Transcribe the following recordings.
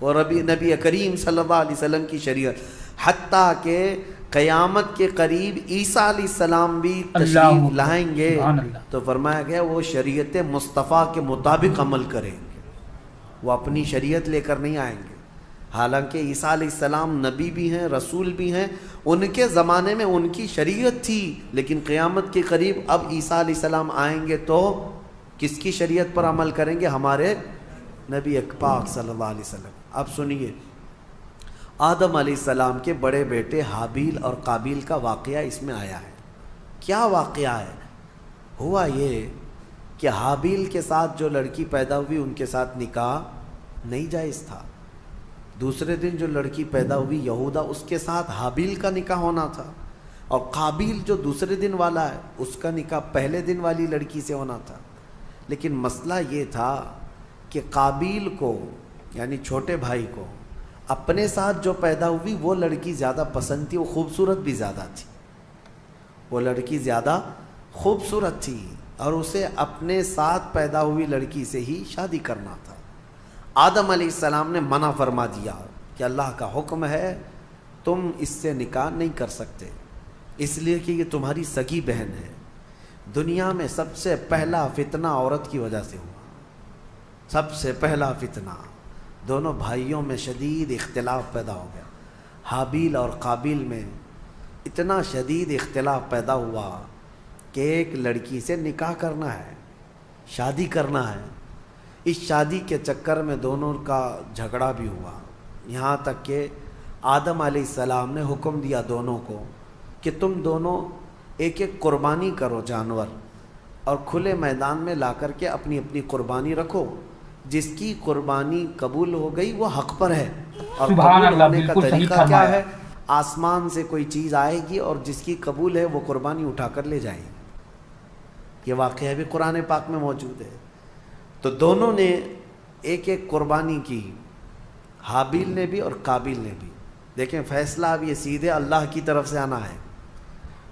اور ابھی نبی کریم صلی اللہ علیہ وسلم کی شریعت، حتیٰ کہ قیامت کے قریب عیسیٰ علیہ السلام بھی تشریف لائیں گے تو فرمایا گیا وہ شریعت مصطفیٰ کے مطابق عمل کریں گے، وہ اپنی شریعت لے کر نہیں آئیں گے۔ حالانکہ عیسیٰ علیہ السلام نبی بھی ہیں، رسول بھی ہیں، ان کے زمانے میں ان کی شریعت تھی، لیکن قیامت کے قریب اب عیسیٰ علیہ السلام آئیں گے تو کس کی شریعت پر عمل کریں گے؟ ہمارے نبی پاک صلی اللہ علیہ وسلم۔ اب سنیے، آدم علیہ السلام کے بڑے بیٹے حابیل اور قابیل کا واقعہ اس میں آیا ہے۔ کیا واقعہ ہے؟ ہوا یہ کہ حابیل کے ساتھ جو لڑکی پیدا ہوئی ان کے ساتھ نکاح نہیں جائز تھا۔ دوسرے دن جو لڑکی پیدا ہوئی یہودا، اس کے ساتھ حابیل کا نکاح ہونا تھا، اور قابیل جو دوسرے دن والا ہے اس کا نکاح پہلے دن والی لڑکی سے ہونا تھا۔ لیکن مسئلہ یہ تھا کہ قابیل کو یعنی چھوٹے بھائی کو اپنے ساتھ جو پیدا ہوئی وہ لڑکی زیادہ پسند تھی، وہ خوبصورت بھی زیادہ تھی، وہ لڑکی زیادہ خوبصورت تھی اور اسے اپنے ساتھ پیدا ہوئی لڑکی سے ہی شادی کرنا تھا۔ آدم علیہ السلام نے منع فرما دیا کہ اللہ کا حکم ہے تم اس سے نکاح نہیں کر سکتے، اس لیے کہ یہ تمہاری سگی بہن ہے۔ دنیا میں سب سے پہلا فتنہ عورت کی وجہ سے ہوا، سب سے پہلا فتنہ۔ دونوں بھائیوں میں شدید اختلاف پیدا ہو گیا، حابیل اور قابیل میں اتنا شدید اختلاف پیدا ہوا کہ ایک لڑکی سے نکاح کرنا ہے، شادی کرنا ہے۔ اس شادی کے چکر میں دونوں کا جھگڑا بھی ہوا، یہاں تک کہ آدم علیہ السلام نے حکم دیا دونوں کو کہ تم دونوں ایک ایک قربانی کرو جانور، اور کھلے میدان میں لا کر کے اپنی اپنی قربانی رکھو، جس کی قربانی قبول ہو گئی وہ حق پر ہے۔ اور قبول ہونے کا طریقہ کیا ہے؟ آسمان سے کوئی چیز آئے گی اور جس کی قبول ہے وہ قربانی اٹھا کر لے جائیں گے۔ یہ واقعہ بھی قرآن پاک میں موجود ہے۔ تو دونوں نے ایک ایک قربانی کی، حابیل نے بھی اور قابیل نے بھی۔ دیکھیں فیصلہ اب یہ سیدھے اللہ کی طرف سے آنا ہے۔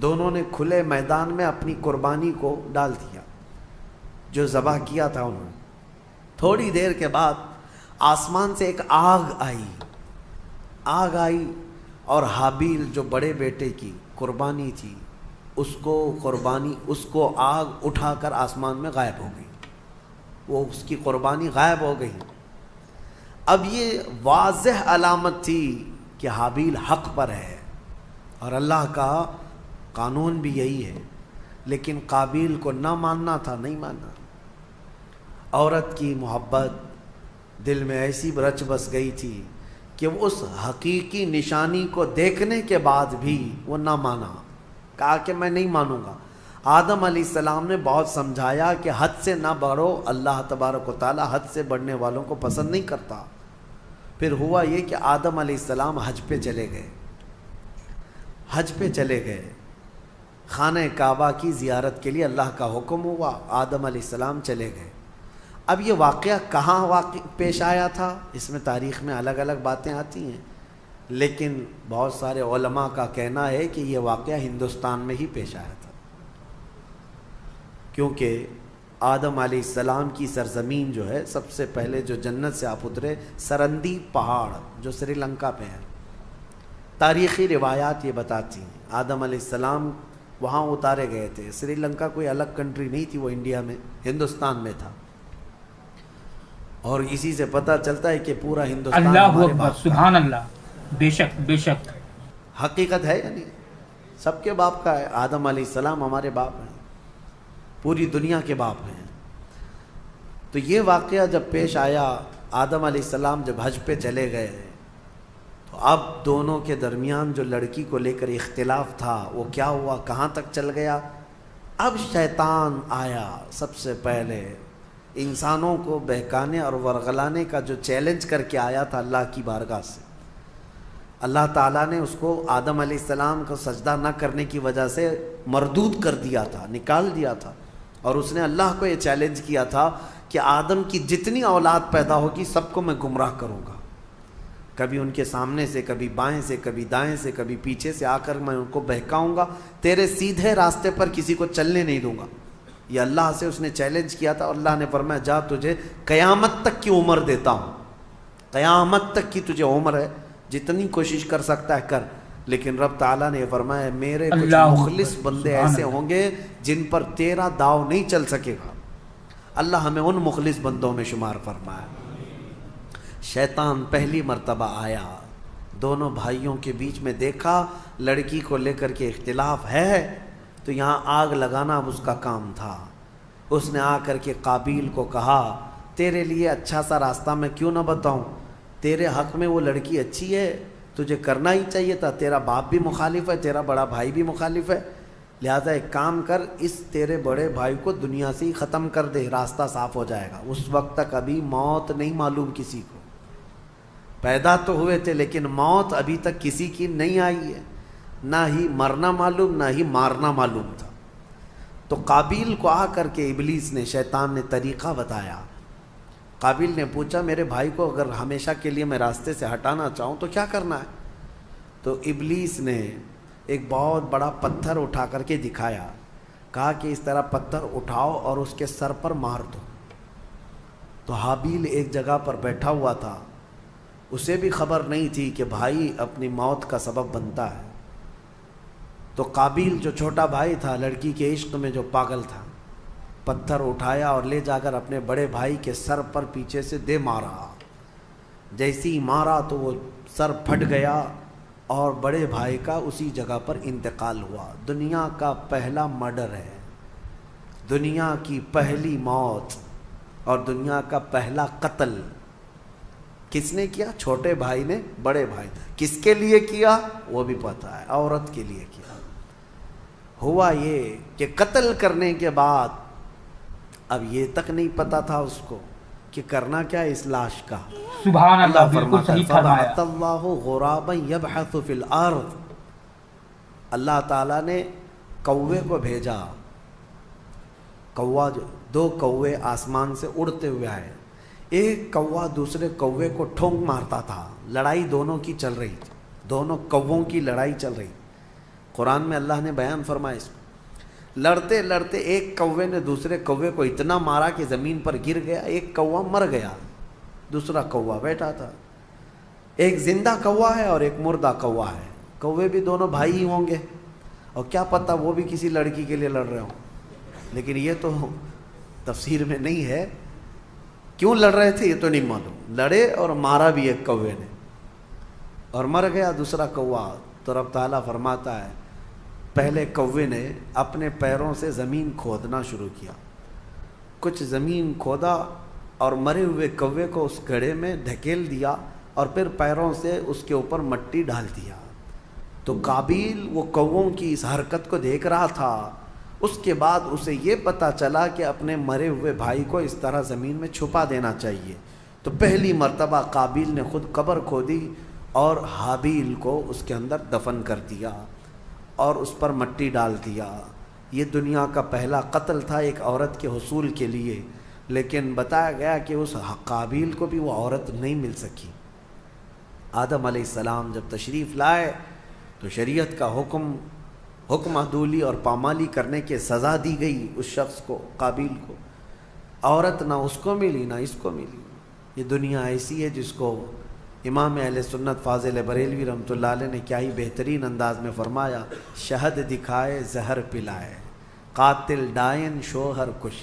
دونوں نے کھلے میدان میں اپنی قربانی کو ڈال دیا، جو ذبح کیا تھا انہوں نے۔ تھوڑی دیر کے بعد آسمان سے ایک آگ آئی اور حابیل جو بڑے بیٹے کی قربانی تھی اس کو آگ اٹھا کر آسمان میں غائب ہو گئی، وہ اس کی قربانی غائب ہو گئی۔ اب یہ واضح علامت تھی کہ حابیل حق پر ہے اور اللہ کا قانون بھی یہی ہے، لیکن قابیل کو نہ ماننا تھا، نہیں مانا۔ عورت کی محبت دل میں ایسی رچ بس گئی تھی کہ وہ اس حقیقی نشانی کو دیکھنے کے بعد بھی وہ نہ مانا، کہا کہ میں نہیں مانوں گا۔ آدم علیہ السلام نے بہت سمجھایا کہ حد سے نہ بڑھو، اللہ تبارک و تعالی حد سے بڑھنے والوں کو پسند نہیں کرتا۔ پھر ہوا یہ کہ آدم علیہ السلام حج پہ چلے گئے، خانہ کعبہ کی زیارت کے لیے اللہ کا حکم ہوا، آدم علیہ السلام چلے گئے۔ اب یہ واقعہ کہاں پیش آیا تھا، اس میں تاریخ میں الگ الگ باتیں آتی ہیں، لیکن بہت سارے علماء کا کہنا ہے کہ یہ واقعہ ہندوستان میں ہی پیش آیا تھا، کیونکہ آدم علیہ السلام کی سرزمین جو ہے، سب سے پہلے جو جنت سے آپ اترے سرندی پہاڑ جو سری لنکا پہ ہے، تاریخی روایات یہ بتاتی ہیں آدم علیہ السلام وہاں اتارے گئے تھے۔ سری لنکا کوئی الگ کنٹری نہیں تھی، وہ انڈیا میں ہندوستان میں تھا، اور اسی سے پتہ چلتا ہے کہ پورا ہندوستان اللہ اکبر، سبحان اللہ، بے شک بے شک حقیقت ہے، یعنی سب کے باپ کا ہے۔ آدم علیہ السلام ہمارے باپ ہیں، پوری دنیا کے باپ ہیں۔ تو یہ واقعہ جب پیش آیا، آدم علیہ السلام جب حج پہ چلے گئے تو اب دونوں کے درمیان جو لڑکی کو لے کر اختلاف تھا وہ کیا ہوا، کہاں تک چل گیا۔ اب شیطان آیا، سب سے پہلے انسانوں کو بہکانے اور ورغلانے کا جو چیلنج کر کے آیا تھا اللہ کی بارگاہ سے۔ اللہ تعالیٰ نے اس کو آدم علیہ السلام کو سجدہ نہ کرنے کی وجہ سے مردود کر دیا تھا، نکال دیا تھا، اور اس نے اللہ کو یہ چیلنج کیا تھا کہ آدم کی جتنی اولاد پیدا ہوگی سب کو میں گمراہ کروں گا، کبھی ان کے سامنے سے، کبھی بائیں سے، کبھی دائیں سے، کبھی پیچھے سے آ کر میں ان کو بہکاؤں گا، تیرے سیدھے راستے پر کسی کو چلنے نہیں دوں گا۔ یہ اللہ سے اس نے چیلنج کیا تھا، اور اللہ نے فرمایا جا تجھے قیامت تک کی عمر دیتا ہوں، قیامت تک کی تجھے عمر ہے، جتنی کوشش کر سکتا ہے کر، لیکن رب تعالیٰ نے فرمایا میرے کچھ اللہ مخلص بندے سبحان ایسے اللہ۔ ہوں گے جن پر تیرا داؤ نہیں چل سکے گا۔ اللہ ہمیں ان مخلص بندوں میں شمار فرمائے۔ شیطان پہلی مرتبہ آیا، دونوں بھائیوں کے بیچ میں دیکھا لڑکی کو لے کر کے اختلاف ہے، تو یہاں آگ لگانا اب اس کا کام تھا۔ اس نے آ کر کے قابیل کو کہا تیرے لیے اچھا سا راستہ میں کیوں نہ بتاؤں، تیرے حق میں وہ لڑکی اچھی ہے، تجھے کرنا ہی چاہیے تھا، تیرا باپ بھی مخالف ہے، تیرا بڑا بھائی بھی مخالف ہے، لہذا ایک کام کر، اس تیرے بڑے بھائی کو دنیا سے ہی ختم کر دے، راستہ صاف ہو جائے گا۔ اس وقت تک ابھی موت نہیں معلوم کسی کو، پیدا تو ہوئے تھے لیکن موت ابھی تک کسی کی نہیں آئی ہے، نہ ہی مرنا معلوم نہ ہی مارنا معلوم تھا۔ تو قابیل کو آ کر کے ابلیس نے، شیطان نے طریقہ بتایا۔ قابیل نے پوچھا میرے بھائی کو اگر ہمیشہ کے لیے میں راستے سے ہٹانا چاہوں تو کیا کرنا ہے؟ تو ابلیس نے ایک بہت بڑا پتھر اٹھا کر کے دکھایا، کہا کہ اس طرح پتھر اٹھاؤ اور اس کے سر پر مار دو۔ تو حابیل ایک جگہ پر بیٹھا ہوا تھا، اسے بھی خبر نہیں تھی کہ بھائی اپنی موت کا سبب بنتا ہے۔ تو قابیل جو چھوٹا بھائی تھا، لڑکی کے عشق میں جو پاگل تھا، پتھر اٹھایا اور لے جا کر اپنے بڑے بھائی کے سر پر پیچھے سے دے مارا۔ جیسی ہی مارا تو وہ سر پھٹ گیا اور بڑے بھائی کا اسی جگہ پر انتقال ہوا۔ دنیا کا پہلا مرڈر ہے، دنیا کی پہلی موت اور دنیا کا پہلا قتل کس نے کیا؟ چھوٹے بھائی نے بڑے بھائی۔ کس کے لیے کیا وہ بھی پتہ ہے، عورت کے لیے کیا۔ ہوا یہ کہ قتل کرنے کے بعد اب یہ تک نہیں پتا تھا اس کو کہ کرنا کیا ہے اس لاش کا۔ سبحان اللہ، بالکل فرماتا ہے صحیح فرمایا۔ فَبَعَثَ اللَّهُ غُرَابًا يَبْحَثُ فِي الْأَرْضِ، اللہ تعالیٰ نے کوے کو بھیجا۔ کوا، دو کوے آسمان سے اڑتے ہوئے آئے، ایک کوا دوسرے کوے کو ٹھونک مارتا تھا، لڑائی دونوں کی چل رہی تھی، دونوں کووں کی لڑائی چل رہی۔ قرآن میں اللہ نے بیان فرمایا اس کو، لڑتے لڑتے ایک کوے نے دوسرے کوے کو اتنا مارا کہ زمین پر گر گیا، ایک کوا مر گیا، دوسرا کوا بیٹھا تھا۔ ایک زندہ کوا ہے اور ایک مردہ کوا ہے، کوے بھی دونوں بھائی ہی ہوں گے، اور کیا پتہ وہ بھی کسی لڑکی کے لیے لڑ رہے ہوں، لیکن یہ تو تفسیر میں نہیں ہے، کیوں لڑ رہے تھے یہ تو نہیں معلوم، لڑے اور مارا بھی ایک کوے نے، اور مر گیا دوسرا کوا۔ تو رب تعالیٰ فرماتا ہے پہلے کوے نے اپنے پیروں سے زمین کھودنا شروع کیا، کچھ زمین کھودا اور مرے ہوئے کوے کو اس گڑھے میں دھکیل دیا اور پھر پیروں سے اس کے اوپر مٹی ڈال دیا۔ تو قابیل وہ کووں کی اس حرکت کو دیکھ رہا تھا، اس کے بعد اسے یہ پتہ چلا کہ اپنے مرے ہوئے بھائی کو اس طرح زمین میں چھپا دینا چاہیے۔ تو پہلی مرتبہ قابیل نے خود قبر کھودی اور حابیل کو اس کے اندر دفن کر دیا اور اس پر مٹی ڈال دیا۔ یہ دنیا کا پہلا قتل تھا ایک عورت کے حصول کے لیے، لیکن بتایا گیا کہ اس قابیل کو بھی وہ عورت نہیں مل سکی۔ آدم علیہ السلام جب تشریف لائے تو شریعت کا حکم عدولی اور پامالی کرنے کے سزا دی گئی اس شخص کو، قابیل کو۔ عورت نہ اس کو ملی نہ اس کو ملی۔ یہ دنیا ایسی ہے جس کو امام اہل سنت فاضل بریلوی رحمۃ اللہ علیہ نے کیا ہی بہترین انداز میں فرمایا، شہد دکھائے زہر پلائے، قاتل ڈائن شوہر کش،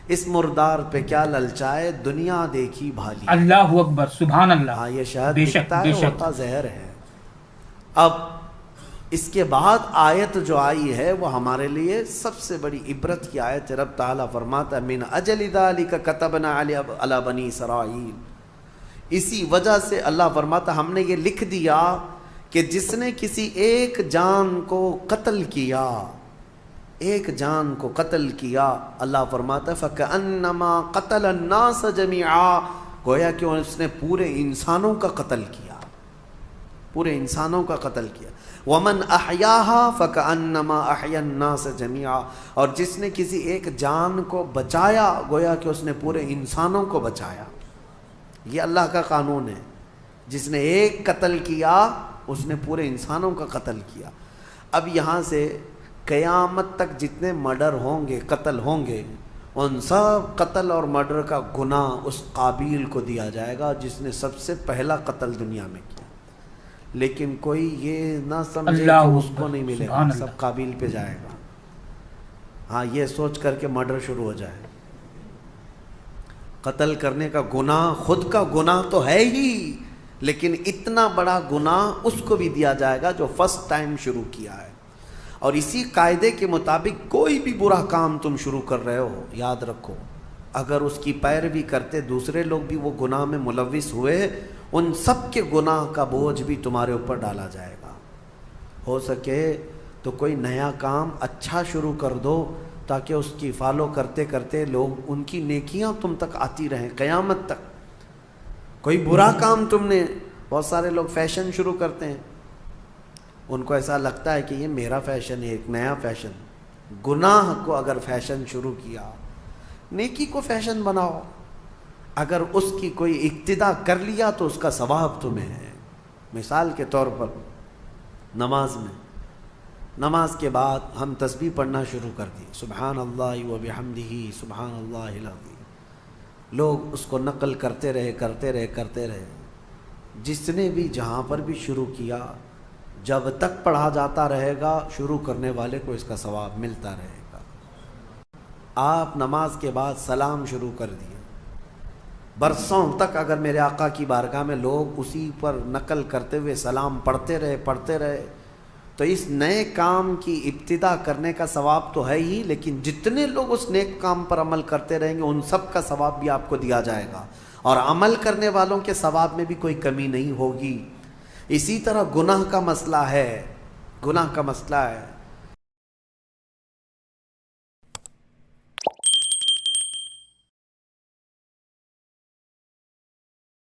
اس مردار پہ کیا للچائے، دنیا دیکھی بھالی۔ اللہ اکبر، سبحان اللہ۔ ہاں یہ شہد بے شک، دکھتا بے ہے شک۔ ہوتا زہر ہے۔ اب اس کے بعد آیت جو آئی ہے وہ ہمارے لیے سب سے بڑی عبرت کی آیت ہے۔ رب تعالیٰ فرماتا ہے من اجل ذالک کتبنا علی بنی اسرائیل، اسی وجہ سے اللہ فرماتا ہم نے یہ لکھ دیا کہ جس نے کسی ایک جان کو قتل کیا، ایک جان کو قتل کیا، اللہ فرماتا ہے فَكَأَنَّمَا قَتَلَ النَّاسَ جَمِيعًا، گویا کہ اس نے پورے انسانوں کا قتل کیا، پورے انسانوں کا قتل کیا۔ وَمَنْ أَحْيَاهَا فَكَأَنَّمَا أَحْيَا النَّاسَ جَمِيعًا، اور جس نے کسی ایک جان کو بچایا گویا کہ اس نے پورے انسانوں کو بچایا۔ یہ اللہ کا قانون ہے، جس نے ایک قتل کیا اس نے پورے انسانوں کا قتل کیا۔ اب یہاں سے قیامت تک جتنے مرڈر ہوں گے، قتل ہوں گے، ان سب قتل اور مرڈر کا گناہ اس قابیل کو دیا جائے گا جس نے سب سے پہلا قتل دنیا میں کیا، لیکن کوئی یہ نہ سمجھے کہ اللہ اس کو نہیں ملے گا، سب قابیل پہ جائے گا۔ ہاں یہ سوچ کر کے مرڈر شروع ہو جائے۔ قتل کرنے کا گناہ خود کا گناہ تو ہے ہی، لیکن اتنا بڑا گناہ اس کو بھی دیا جائے گا جو فرسٹ ٹائم شروع کیا ہے۔ اور اسی قاعدے کے مطابق کوئی بھی برا کام تم شروع کر رہے ہو، یاد رکھو اگر اس کی پیروی کرتے دوسرے لوگ بھی وہ گناہ میں ملوث ہوئے، ان سب کے گناہ کا بوجھ بھی تمہارے اوپر ڈالا جائے گا۔ ہو سکے تو کوئی نیا کام اچھا شروع کر دو تاکہ اس کی فالو کرتے کرتے لوگ ان کی نیکیاں تم تک آتی رہیں قیامت تک۔ کوئی برا کام تم نے، بہت سارے لوگ فیشن شروع کرتے ہیں، ان کو ایسا لگتا ہے کہ یہ میرا فیشن ہے، ایک نیا فیشن۔ گناہ کو اگر فیشن شروع کیا، نیکی کو فیشن بناؤ۔ اگر اس کی کوئی اقتدا کر لیا تو اس کا ثواب تمہیں ہے۔ مثال کے طور پر نماز میں، نماز کے بعد ہم تسبیح پڑھنا شروع کر دی، سبحان اللہ و بحمدہ سبحان اللہ العظیم۔ لوگ اس کو نقل کرتے رہے۔ جس نے بھی جہاں پر بھی شروع کیا، جب تک پڑھا جاتا رہے گا شروع کرنے والے کو اس کا ثواب ملتا رہے گا۔ آپ نماز کے بعد سلام شروع کر دیے، برسوں تک اگر میرے آقا کی بارگاہ میں لوگ اسی پر نقل کرتے ہوئے سلام پڑھتے رہے تو اس نئے کام کی ابتدا کرنے کا ثواب تو ہے ہی، لیکن جتنے لوگ اس نیک کام پر عمل کرتے رہیں گے ان سب کا ثواب بھی آپ کو دیا جائے گا، اور عمل کرنے والوں کے ثواب میں بھی کوئی کمی نہیں ہوگی۔ اسی طرح گناہ کا مسئلہ ہے،